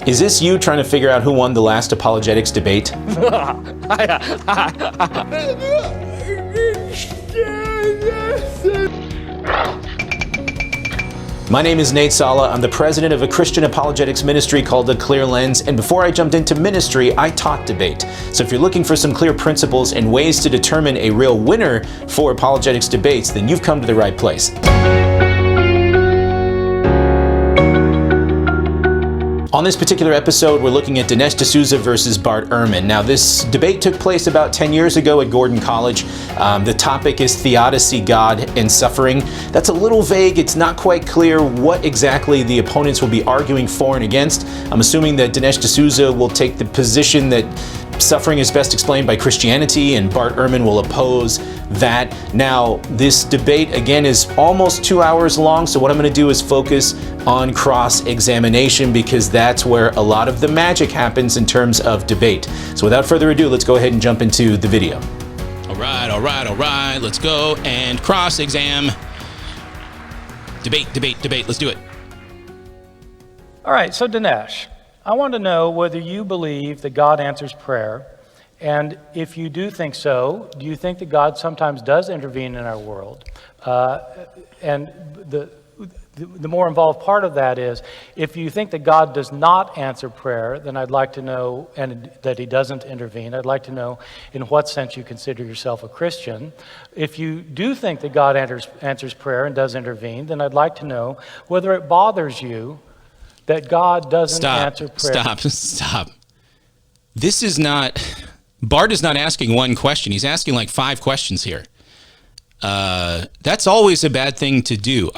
Is this you trying to figure out who won the last apologetics debate? My name is Nate Sala. I'm the president of a Christian apologetics ministry called The Clear Lens, and before I jumped into ministry, I taught debate. So if you're looking for some clear principles and ways to determine a real winner for apologetics debates, then you've come to the right place. On this particular episode, we're looking at Dinesh D'Souza versus Bart Ehrman. Now, this debate took place about 10 years ago at Gordon College. The topic is theodicy, God, and suffering. That's a little vague. It's not quite clear what exactly the opponents will be arguing for and against. I'm assuming that Dinesh D'Souza will take the position that suffering is best explained by Christianity, and Bart Ehrman will oppose that. Now, this debate, again, is almost 2 hours long, so what I'm going to do is focus on cross-examination because that's where a lot of the magic happens in terms of debate. So without further ado, let's go ahead and jump into the video. All right, let's go and cross-exam. Debate, let's do it. All right, so Dinesh, I want to know whether you believe that God answers prayer, and if you do think so, do you think that God sometimes does intervene in our world? And the more involved part of that is, if you think that God does not answer prayer, then I'd like to know, and that he doesn't intervene, I'd like to know in what sense you consider yourself a Christian. If you do think that God answers prayer and does intervene, then I'd like to know whether it bothers you that God doesn't answer prayer. Stop. This is not, Bart is not asking one question. He's asking like 5 questions here. That's always a bad thing to do.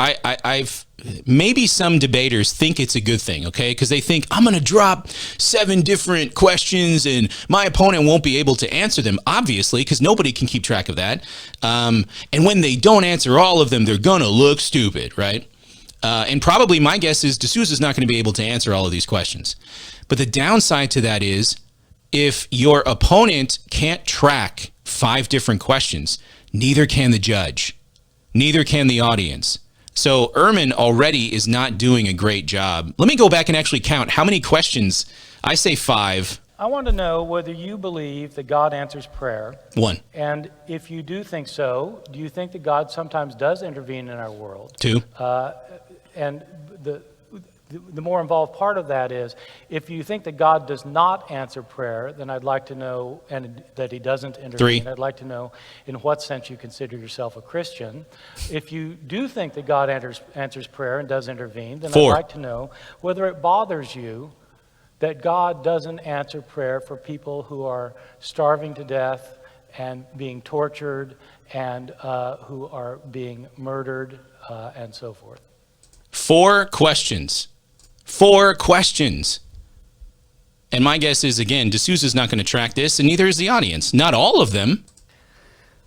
Maybe some debaters think it's a good thing, okay? Because they think, I'm going to drop 7 different questions and my opponent won't be able to answer them, obviously, because nobody can keep track of that. And when they don't answer all of them, they're going to look stupid, right? And probably my guess is D'Souza's not going to be able to answer all of these questions. But the downside to that is, if your opponent can't track 5 different questions, neither can the judge, neither can the audience. So Erman already is not doing a great job. Let me go back and actually count how many questions. I say 5. I want to know whether you believe that God answers prayer. 1. And if you do think so, do you think that God sometimes does intervene in our world? 2. And the more involved part of that is, if you think that God does not answer prayer, then I'd like to know, and that he doesn't intervene. 3. I'd like to know in what sense you consider yourself a Christian. If you do think that God answers prayer and does intervene, then 4. I'd like to know whether it bothers you that God doesn't answer prayer for people who are starving to death and being tortured and who are being murdered and so forth. 4 questions. 4 questions. And my guess is, again, D'Souza's not going to track this, and neither is the audience. Not all of them.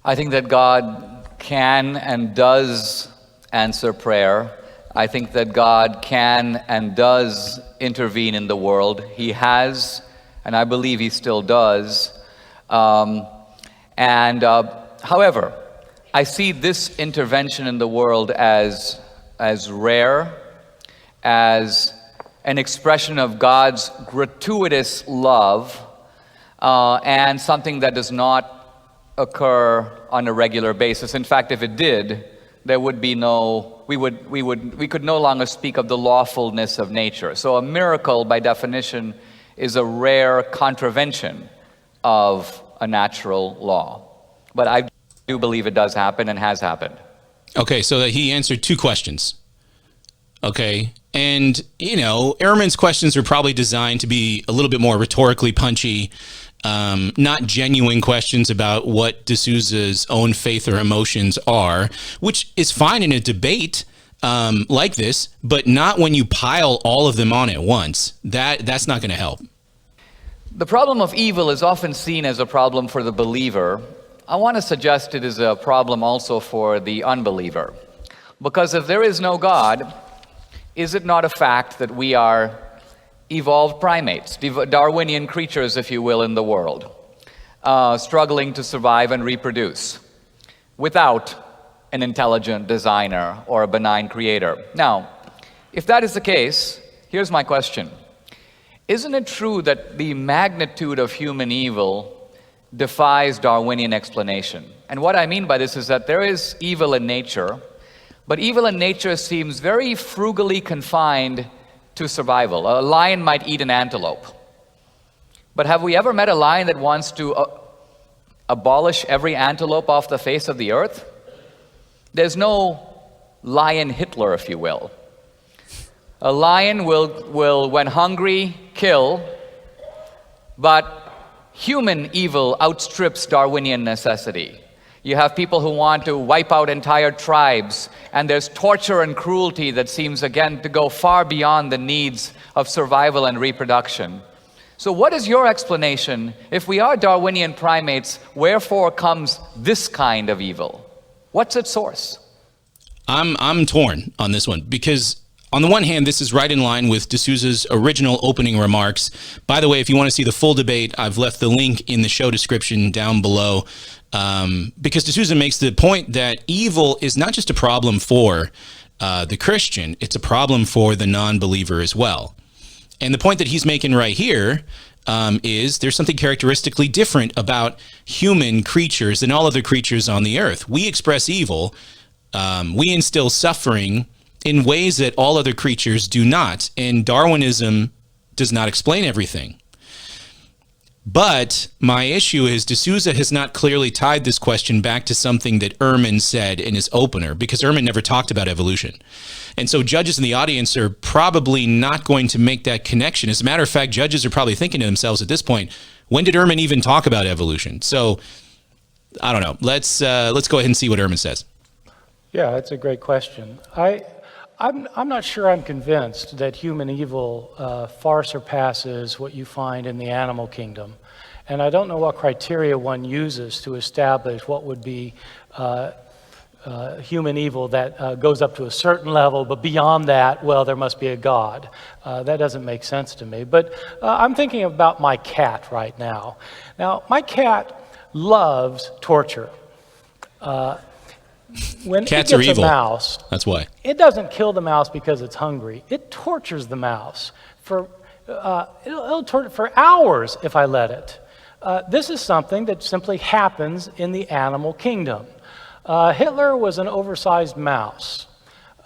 I think that God can and does answer prayer. I think that God can and does intervene in the world. He has, and I believe he still does. However, I see this intervention in the world as rare, as an expression of God's gratuitous love, and something that does not occur on a regular basis. In fact, if it did, there would be we could no longer speak of the lawfulness of nature. So a miracle, by definition, is a rare contravention of a natural law. But I do believe it does happen and has happened. Okay, so that he answered 2 questions. Okay, and, Erman's questions are probably designed to be a little bit more rhetorically punchy, not genuine questions about what D'Souza's own faith or emotions are, which is fine in a debate like this, but not when you pile all of them on at once. That's not going to help. The problem of evil is often seen as a problem for the believer. I want to suggest it is a problem also for the unbeliever. Because if there is no God, is it not a fact that we are evolved primates, Darwinian creatures, if you will, in the world, struggling to survive and reproduce without an intelligent designer or a benign creator? Now, if that is the case, here's my question. isn't it true that the magnitude of human evil defies Darwinian explanation? And what I mean by this is that there is evil in nature, but evil in nature seems very frugally confined to survival. A lion might eat an antelope. But have we ever met a lion that wants to abolish every antelope off the face of the earth? There's no lion Hitler, if you will. A lion will, when hungry, kill, but human evil outstrips Darwinian necessity. You have people who want to wipe out entire tribes, and there's torture and cruelty that seems, again, to go far beyond the needs of survival and reproduction. So what is your explanation? If we are Darwinian primates, wherefore comes this kind of evil? What's its source? I'm torn on this one because on the one hand, this is right in line with D'Souza's original opening remarks. By the way, if you want to see the full debate, I've left the link in the show description down below, because D'Souza makes the point that evil is not just a problem for the Christian, it's a problem for the non-believer as well. And the point that he's making right here is there's something characteristically different about human creatures than all other creatures on the earth. We express evil, we instill suffering in ways that all other creatures do not. And Darwinism does not explain everything. But my issue is D'Souza has not clearly tied this question back to something that Erman said in his opener, because Erman never talked about evolution. And so judges in the audience are probably not going to make that connection. As a matter of fact, judges are probably thinking to themselves at this point, when did Erman even talk about evolution? So I don't know. Let's go ahead and see what Erman says. Yeah, that's a great question. I'm not sure I'm convinced that human evil far surpasses what you find in the animal kingdom. And I don't know what criteria one uses to establish what would be human evil that goes up to a certain level, but beyond that, well, there must be a God. That doesn't make sense to me. But I'm thinking about my cat right now. Now, my cat loves torture. When Cats it are gets evil. a mouse, That's why. it doesn't kill the mouse because it's hungry. It tortures the mouse it'll torture for hours if I let it. This is something that simply happens in the animal kingdom. Hitler was an oversized mouse.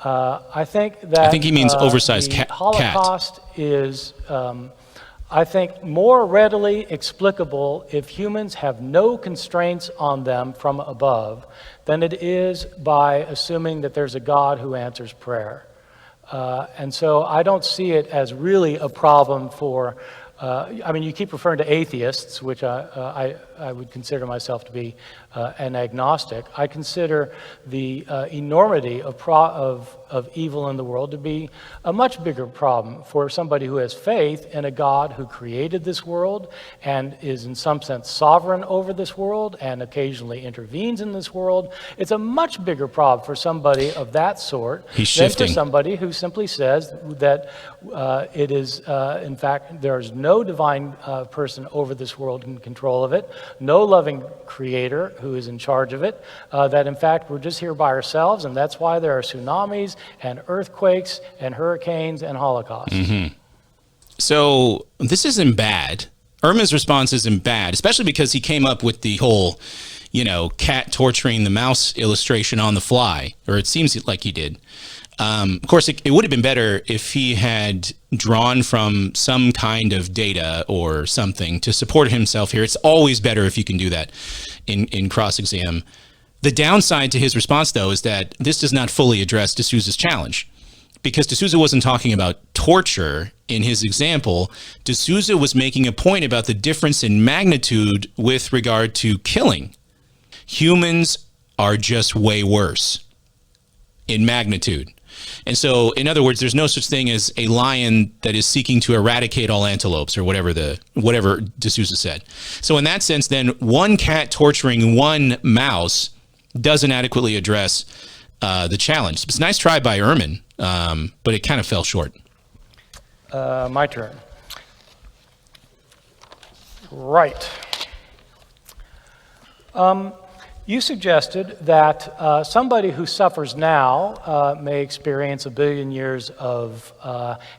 I think he means oversized the cat. Holocaust is, I think, more readily explicable if humans have no constraints on them from above than it is by assuming that there's a God who answers prayer. And so I don't see it as really a problem for, you keep referring to atheists, which I would consider myself to be an agnostic. I consider the enormity of evil in the world to be a much bigger problem for somebody who has faith in a God who created this world and is in some sense sovereign over this world and occasionally intervenes in this world. It's a much bigger problem for somebody of that sort than for somebody who simply says that it is, in fact, there's no divine person over this world in control of it, no loving creator who is in charge of it, that in fact we're just here by ourselves, and that's why there are tsunamis and earthquakes and hurricanes and holocausts. Mm-hmm. So this isn't bad. Erman's response isn't bad, especially because he came up with the whole, cat torturing the mouse illustration on the fly, or it seems like he did. Of course, it would have been better if he had drawn from some kind of data or something to support himself here. It's always better if you can do that in cross-exam. The downside to his response, though, is that this does not fully address D'Souza's challenge, because D'Souza wasn't talking about torture in his example. D'Souza was making a point about the difference in magnitude with regard to killing. Humans are just way worse in magnitude. And so, in other words, there's no such thing as a lion that is seeking to eradicate all antelopes, or whatever D'Souza said. So in that sense, then, one cat torturing one mouse doesn't adequately address the challenge. It's a nice try by Erman, but it kind of fell short. My turn. Right. You suggested that somebody who suffers now may experience 1 billion years of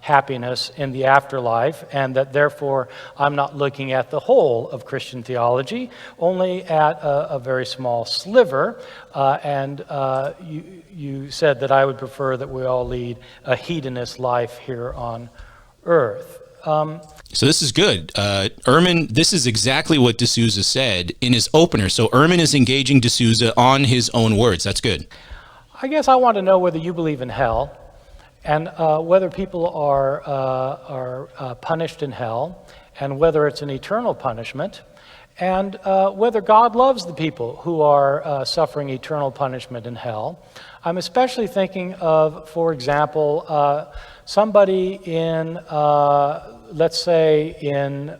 happiness in the afterlife, and that therefore I'm not looking at the whole of Christian theology, only at a very small sliver. You said that I would prefer that we all lead a hedonist life here on earth. So this is good. Erman, this is exactly what D'Souza said in his opener. So Erman is engaging D'Souza on his own words. That's good. I guess I want to know whether you believe in hell, and whether people are punished in hell, and whether it's an eternal punishment, and whether God loves the people who are suffering eternal punishment in hell. I'm especially thinking of, for example, somebody in, let's say, in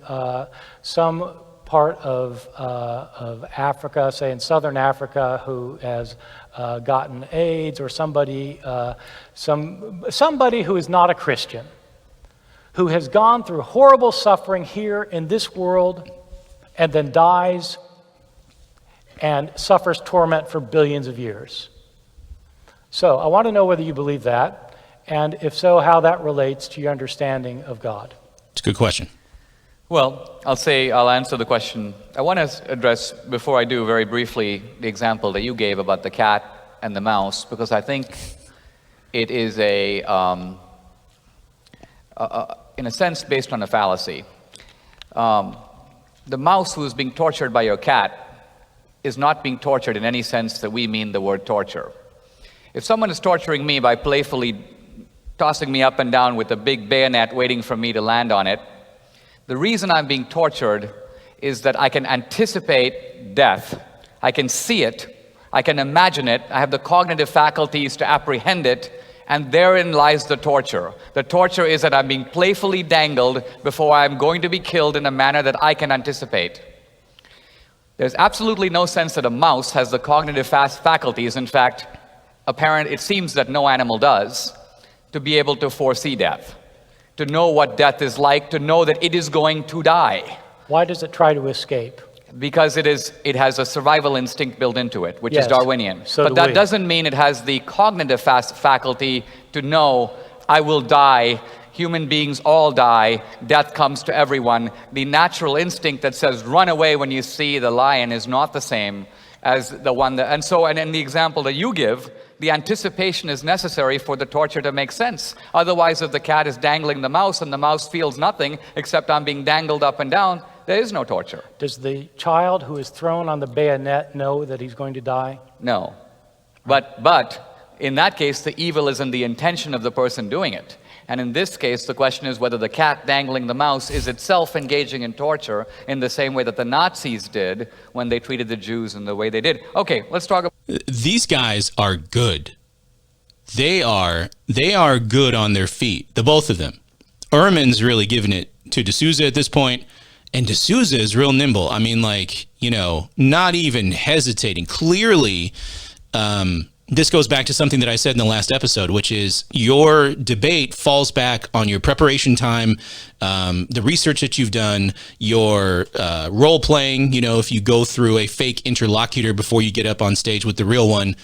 some part of Africa, say in southern Africa, who has gotten AIDS, or somebody who is not a Christian, who has gone through horrible suffering here in this world, and then dies and suffers torment for billions of years. So I want to know whether you believe that, and if so, how that relates to your understanding of God. It's a good question. Well, I'll answer the question. I want to address, before I do, very briefly, the example that you gave about the cat and the mouse, because I think it is in a sense, based on a fallacy. The mouse who is being tortured by your cat is not being tortured in any sense that we mean the word torture. If someone is torturing me by playfully tossing me up and down with a big bayonet waiting for me to land on it, the reason I'm being tortured is that I can anticipate death. I can see it. I can imagine it. I have the cognitive faculties to apprehend it, and therein lies the torture. The torture is that I'm being playfully dangled before I'm going to be killed in a manner that I can anticipate. There's absolutely no sense that a mouse has the cognitive faculties. In fact, it seems that no animal does, to be able to foresee death, to know what death is like, to know that it is going to die. Why does it try to escape? Because it has a survival instinct built into it, which is Darwinian. But that doesn't mean it has the cognitive faculty to know, I will die, human beings all die, death comes to everyone. The natural instinct that says run away when you see the lion is not the same as the one that, and in the example that you give, the anticipation is necessary for the torture to make sense. Otherwise, if the cat is dangling the mouse and the mouse feels nothing except I'm being dangled up and down, there is no torture. Does the child who is thrown on the bayonet know that he's going to die? No. But in that case, the evil is in the intention of the person doing it. And in this case, the question is whether the cat dangling the mouse is itself engaging in torture in the same way that the Nazis did when they treated the Jews in the way they did. Okay, let's talk about... These guys are good. They are good on their feet, the both of them. Erman's really giving it to D'Souza at this point, and D'Souza is real nimble. I mean, not even hesitating. Clearly, this goes back to something that I said in the last episode, which is your debate falls back on your preparation time, the research that you've done, your role playing. If you go through a fake interlocutor before you get up on stage with the real one,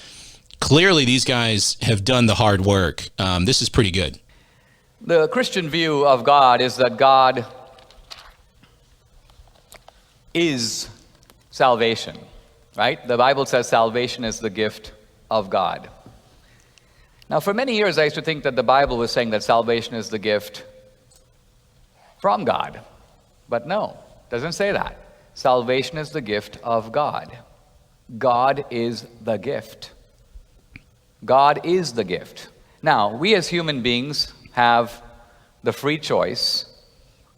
clearly these guys have done the hard work. This is pretty good. The Christian view of God is that God is salvation, right? The Bible says salvation is the gift of God. Now, for many years, I used to think that the Bible was saying that salvation is the gift from God. But no, it doesn't say that. Salvation is the gift of God. God is the gift. God is the gift. Now, we as human beings have the free choice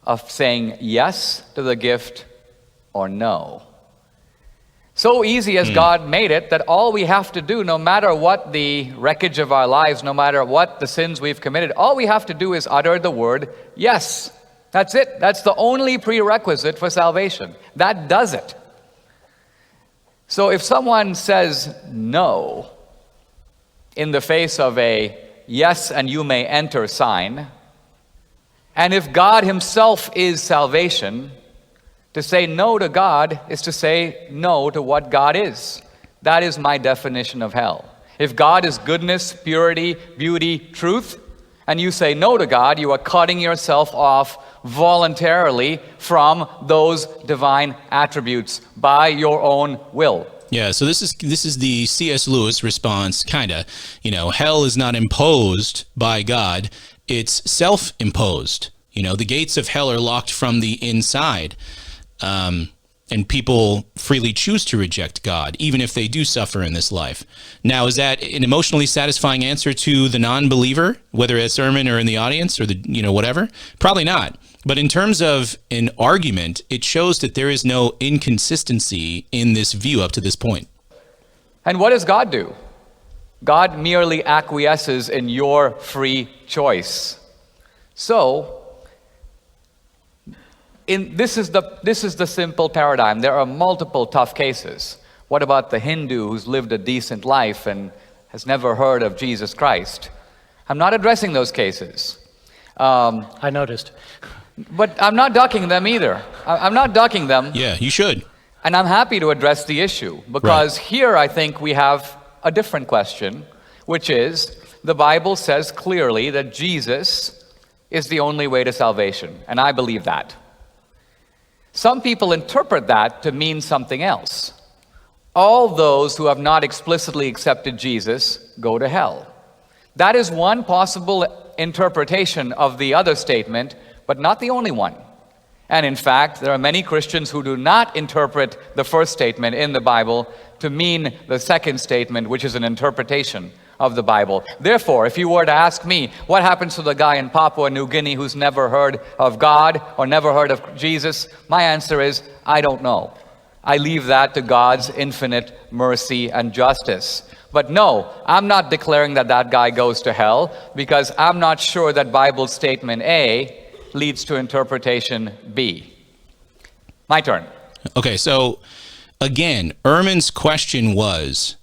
of saying yes to the gift or no. So easy as God made it that all we have to do, no matter what the wreckage of our lives, no matter what the sins we've committed, all we have to do is utter the word yes. That's it. That's the only prerequisite for salvation. That does it. So if someone says no in the face of a yes and you may enter sign, and if God himself is salvation, to say no to God is to say no to what God is. That is my definition of hell. If God is goodness, purity, beauty, truth, and you say no to God, you are cutting yourself off voluntarily from those divine attributes by your own will. Yeah, so this is the C.S. Lewis response, kinda. Hell is not imposed by God, it's self-imposed. The gates of hell are locked from the inside. And people freely choose to reject God, even if they do suffer in this life. Now, is that an emotionally satisfying answer to the non-believer, whether it's Erman or in the audience or whatever? Probably not. But in terms of an argument, it shows that there is no inconsistency in this view up to this point. And what does God do? God merely acquiesces in your free choice. So, this is the simple paradigm. There are multiple tough cases. What about the Hindu who's lived a decent life and has never heard of Jesus Christ? I'm not addressing those cases. I noticed. But I'm not ducking them either. I'm not ducking them. Yeah, you should. And I'm happy to address the issue because here I think we have a different question, which is the Bible says clearly that Jesus is the only way to salvation, and I believe that. Some people interpret that to mean something else. All those who have not explicitly accepted Jesus go to hell. That is one possible interpretation of the other statement, but not the only one. And in fact, there are many Christians who do not interpret the first statement in the Bible to mean the second statement, which is an interpretation of the Bible. Therefore, if you were to ask me, what happens to the guy in Papua New Guinea who's never heard of God or never heard of Jesus? My answer is, I don't know. I leave that to God's infinite mercy and justice. But no, I'm not declaring that that guy goes to hell because I'm not sure that Bible statement A leads to interpretation B. My turn. Okay, so again, Erman's question was,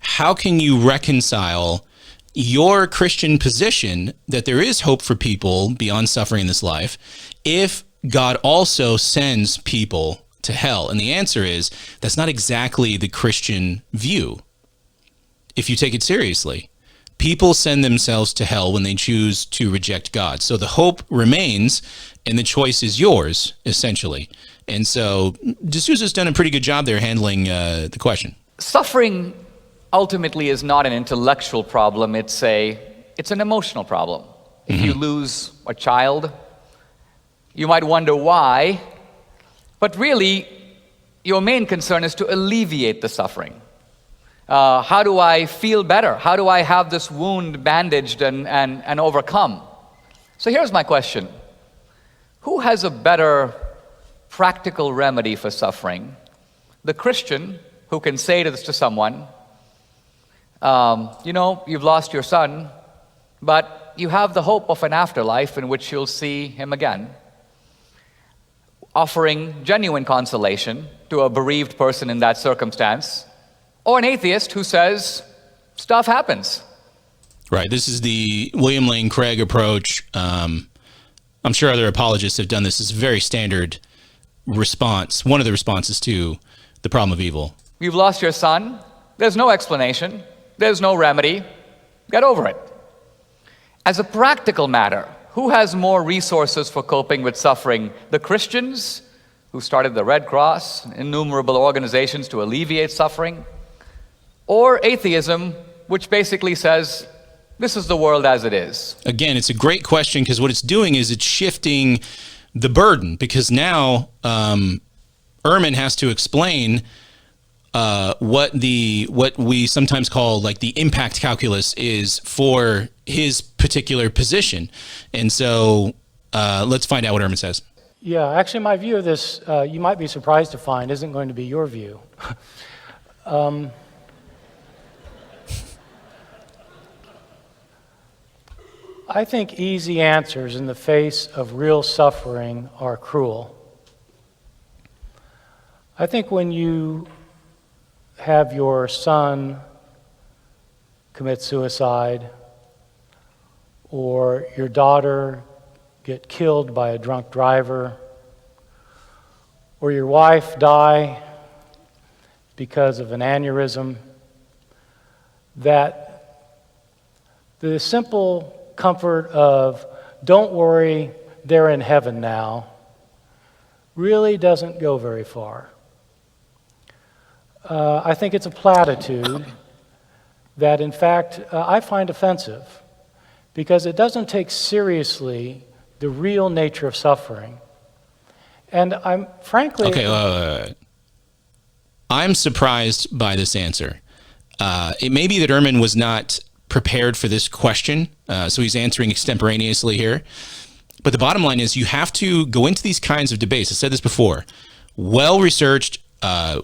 how can you reconcile your Christian position that there is hope for people beyond suffering in this life if God also sends people to hell? And the answer is, that's not exactly the Christian view. If you take it seriously, people send themselves to hell when they choose to reject God. So the hope remains and the choice is yours, essentially. And so D'Souza's done a pretty good job there handling the question. Suffering ultimately is not an intellectual problem, it's an emotional problem. If you lose a child, you might wonder why, but really your main concern is to alleviate the suffering. How do I feel better? How do I have this wound bandaged and overcome? So here's my question. Who has a better practical remedy for suffering? The Christian who can say this to someone, you've lost your son, but you have the hope of an afterlife in which you'll see him again. Offering genuine consolation to a bereaved person in that circumstance. Or an atheist who says, stuff happens. Right. This is the William Lane Craig approach. I'm sure other apologists have done this. It's a very standard response, one of the responses to the problem of evil. You've lost your son. There's no explanation. There's no remedy. Get over it. As a practical matter, who has more resources for coping with suffering? The Christians who started the Red Cross, innumerable organizations to alleviate suffering? Or atheism, which basically says, this is the world as it is? Again, it's a great question because what it's doing is it's shifting the burden, because now Erman has to explain what we sometimes call like the impact calculus is for his particular position. And so let's find out what Erman says. Yeah, actually my view of this, you might be surprised to find, isn't going to be your view. I think easy answers in the face of real suffering are cruel. I think when you have your son commit suicide or your daughter get killed by a drunk driver or your wife die because of an aneurysm, that the simple comfort of, don't worry, they're in heaven now, really doesn't go very far. I think it's a platitude that, in fact, I find offensive, because it doesn't take seriously the real nature of suffering. And I'm frankly... Okay, I'm surprised by this answer. It may be that Erman was not prepared for this question, so he's answering extemporaneously here. But the bottom line is, you have to go into these kinds of debates. I said this before, well-researched,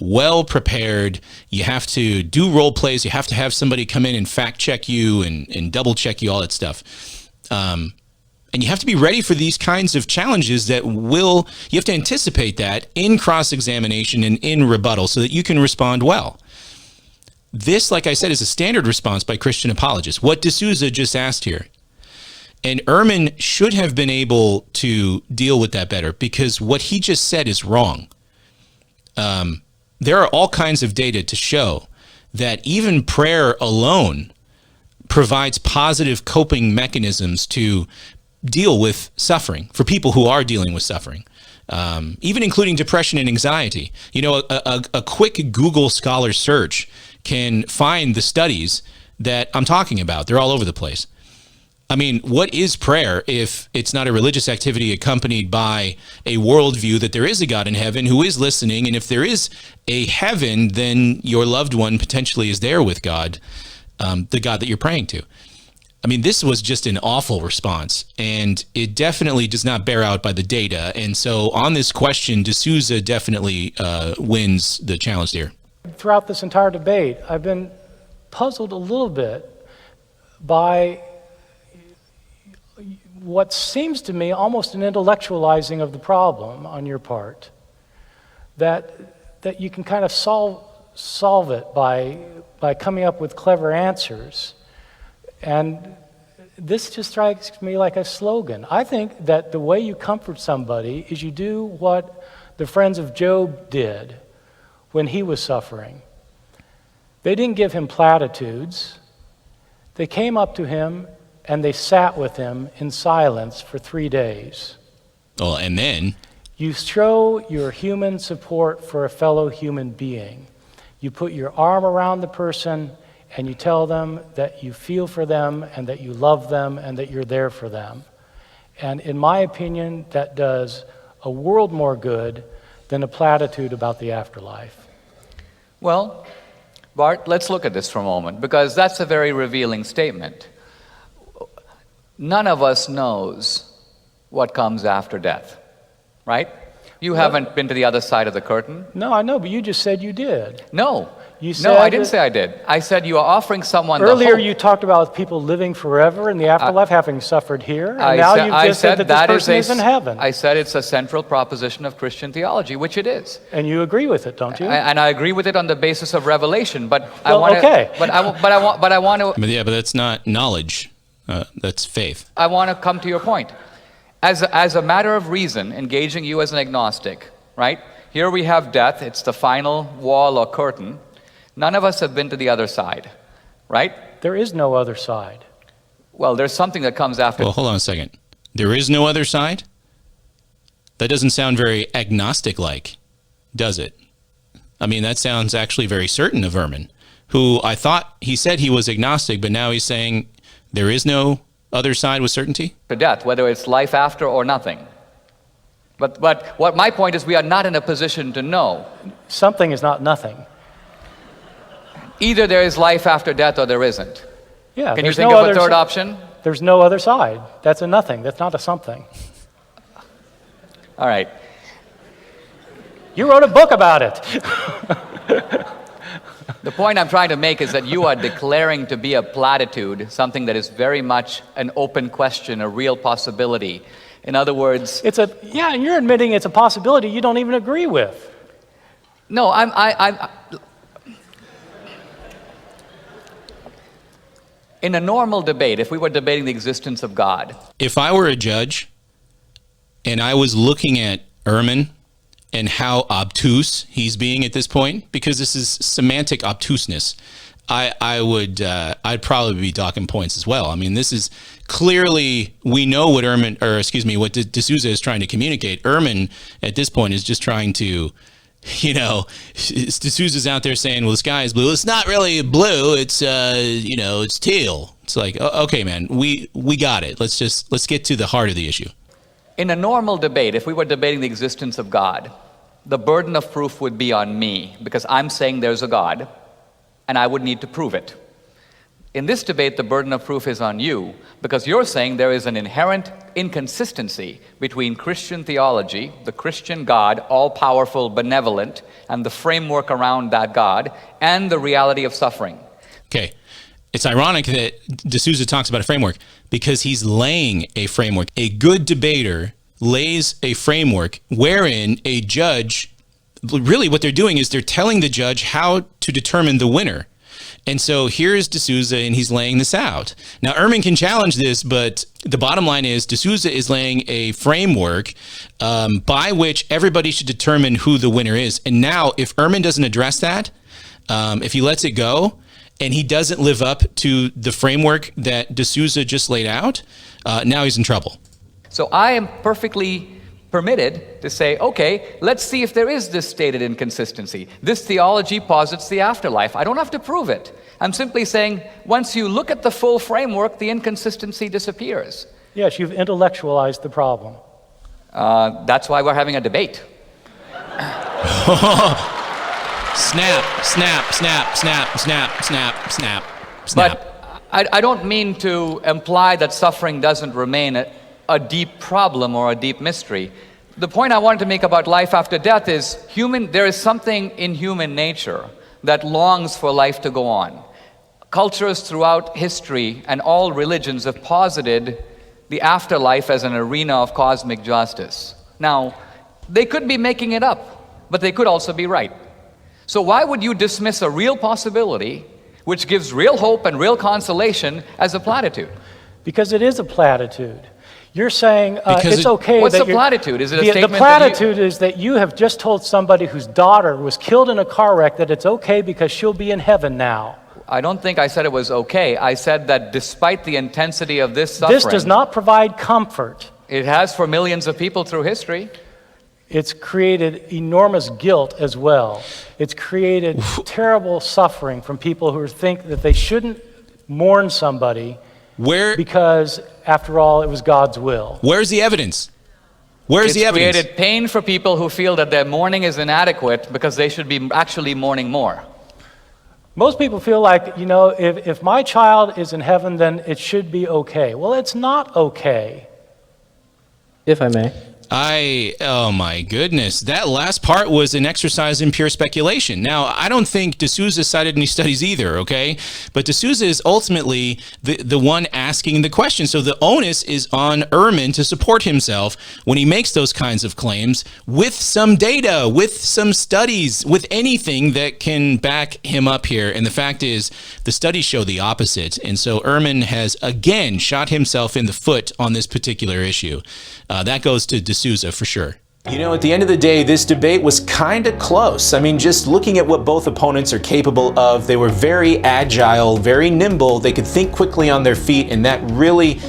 well-prepared. You have to do role plays. You have to have somebody come in and fact-check you and double-check you, all that stuff. And you have to be ready for these kinds of challenges that you have to anticipate that in cross-examination and in rebuttal so that you can respond well. This, like I said, is a standard response by Christian apologists. What D'Souza just asked here. And Erman should have been able to deal with that better, because what he just said is wrong. There are all kinds of data to show that even prayer alone provides positive coping mechanisms to deal with suffering for people who are dealing with suffering, even including depression and anxiety. You know, a quick Google Scholar search can find the studies that I'm talking about. They're all over the place. I mean, what is prayer if it's not a religious activity accompanied by a worldview that there is a God in heaven who is listening, and if there is a heaven, then your loved one potentially is there with God, the God that you're praying to. I mean, this was just an awful response, and it definitely does not bear out by the data. And so on this question, D'Souza definitely wins the challenge here. Throughout this entire debate, I've been puzzled a little bit by what seems to me almost an intellectualizing of the problem on your part, that you can kind of solve it by coming up with clever answers. And this just strikes me like a slogan. I think that the way you comfort somebody is you do what the friends of Job did when he was suffering. They didn't give him platitudes. They came up to him and they sat with him in silence for 3 days. Well, and then? You show your human support for a fellow human being. You put your arm around the person and you tell them that you feel for them and that you love them and that you're there for them. And in my opinion, that does a world more good than a platitude about the afterlife. Well, Bart, let's look at this for a moment, because that's a very revealing statement. None of us knows what comes after death, right? You haven't been to the other side of the curtain. No, I know, but you just said you did. No. You said No, I didn't say I did. I said you are offering someone earlier the hope. you talked about people living forever in the afterlife, having suffered here, and I now said- you've I just said said that this is person is in heaven. I said it's a central proposition of Christian theology, which it is. And you agree with it, don't you? And I agree with it on the basis of revelation, but I Well, want okay. But I want to. But yeah, but that's not knowledge. That's faith. I want to come to your point. As a matter of reason, engaging you as an agnostic, right? Here we have death. It's the final wall or curtain. None of us have been to the other side, right? There is no other side. Well, there's something that comes after. Well, hold on a second. There is no other side? That doesn't sound very agnostic-like, does it? I mean, that sounds actually very certain of Erman, who I thought he said he was agnostic, but now he's saying there is no other side with certainty? To death, whether it's life after or nothing. But what my point is, we are not in a position to know. Something is not nothing. Either there is life after death or there isn't. Yeah. Can you there's think no of a other third si- option? There's no other side. That's a nothing. That's not a something. All right. You wrote a book about it. The point I'm trying to make is that you are declaring to be a platitude something that is very much an open question, a real possibility. In other words, Yeah, and you're admitting it's a possibility you don't even agree with. no, in a normal debate, if we were debating the existence of God, If I were a judge and I was looking at Erman and how obtuse he's being at this point, because this is semantic obtuseness, I'd probably be docking points as well. I mean, this is clearly, we know what what D'Souza is trying to communicate. Erman at this point is just trying to, D'Souza's out there saying, well, the sky is blue. It's not really blue. It's, it's teal. It's like, okay, man, we got it. Let's get to the heart of the issue. In a normal debate, if we were debating the existence of God, the burden of proof would be on me, because I'm saying there's a God, and I would need to prove it. In this debate, the burden of proof is on you, because you're saying there is an inherent inconsistency between Christian theology, the Christian God, all-powerful, benevolent, and the framework around that God, and the reality of suffering. Okay. It's ironic that D'Souza talks about a framework, because he's laying a framework. A good debater lays a framework wherein a judge, really what they're doing is they're telling the judge how to determine the winner. And so here's D'Souza, and he's laying this out. Now, Erman can challenge this, but the bottom line is D'Souza is laying a framework by which everybody should determine who the winner is. And now, if Erman doesn't address that, if he lets it go, and he doesn't live up to the framework that D'Souza just laid out, now he's in trouble. So I am perfectly permitted to say, okay, let's see if there is this stated inconsistency. This theology posits the afterlife. I don't have to prove it. I'm simply saying, once you look at the full framework, the inconsistency disappears. Yes, you've intellectualized the problem. That's why we're having a debate. Snap, snap, snap, snap, snap, snap, snap, snap. But I don't mean to imply that suffering doesn't remain a deep problem or a deep mystery. The point I wanted to make about life after death is there is something in human nature that longs for life to go on. Cultures throughout history and all religions have posited the afterlife as an arena of cosmic justice. Now, they could be making it up, but they could also be right. So why would you dismiss a real possibility which gives real hope and real consolation as a platitude? Because it is a platitude. You're saying it's okay. What's the platitude? Is it a statement? The platitude is that you have just told somebody whose daughter was killed in a car wreck that it's okay because she'll be in heaven now. I don't think I said it was okay. I said that despite the intensity of this suffering, this does not provide comfort. It has for millions of people through history. It's created enormous guilt as well. It's created terrible suffering from people who think that they shouldn't mourn somebody because, after all, it was God's will. Where's the evidence? Where's the evidence? It's created pain for people who feel that their mourning is inadequate because they should be actually mourning more. Most people feel like, if my child is in heaven, then it should be okay. Well, it's not okay. If I may. Oh my goodness. That last part was an exercise in pure speculation. Now, I don't think D'Souza cited any studies either, okay? But D'Souza is ultimately the one asking the question. So the onus is on Erman to support himself when he makes those kinds of claims with some data, with some studies, with anything that can back him up here. And the fact is, the studies show the opposite. And so Erman has again shot himself in the foot on this particular issue. That goes to D'Souza for sure. At the end of the day, this debate was kind of close. I mean, just looking at what both opponents are capable of, they were very agile, very nimble. They could think quickly on their feet, and that really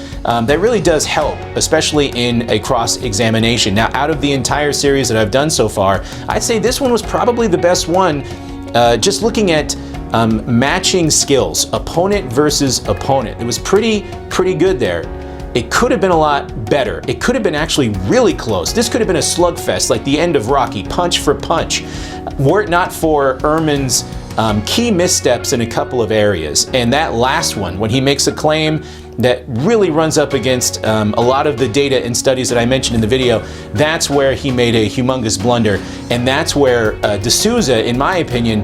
does help, especially in a cross-examination. Now, out of the entire series that I've done so far, I'd say this one was probably the best one. Just looking at matching skills, opponent versus opponent, it was pretty good there. It could have been a lot better. It could have been actually really close. This could have been a slugfest, like the end of Rocky, punch for punch, were it not for Erman's key missteps in a couple of areas. And that last one, when he makes a claim that really runs up against a lot of the data and studies that I mentioned in the video, that's where he made a humongous blunder. And that's where D'Souza, in my opinion,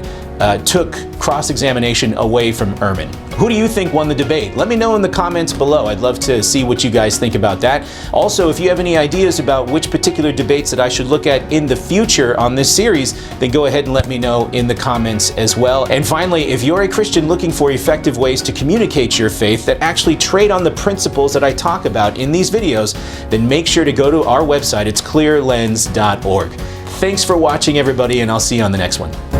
took cross-examination away from Erman. Who do you think won the debate? Let me know in the comments below. I'd love to see what you guys think about that. Also, if you have any ideas about which particular debates that I should look at in the future on this series, then go ahead and let me know in the comments as well. And finally, if you're a Christian looking for effective ways to communicate your faith that actually trade on the principles that I talk about in these videos, then make sure to go to our website. It's clearlens.org. Thanks for watching, everybody, and I'll see you on the next one.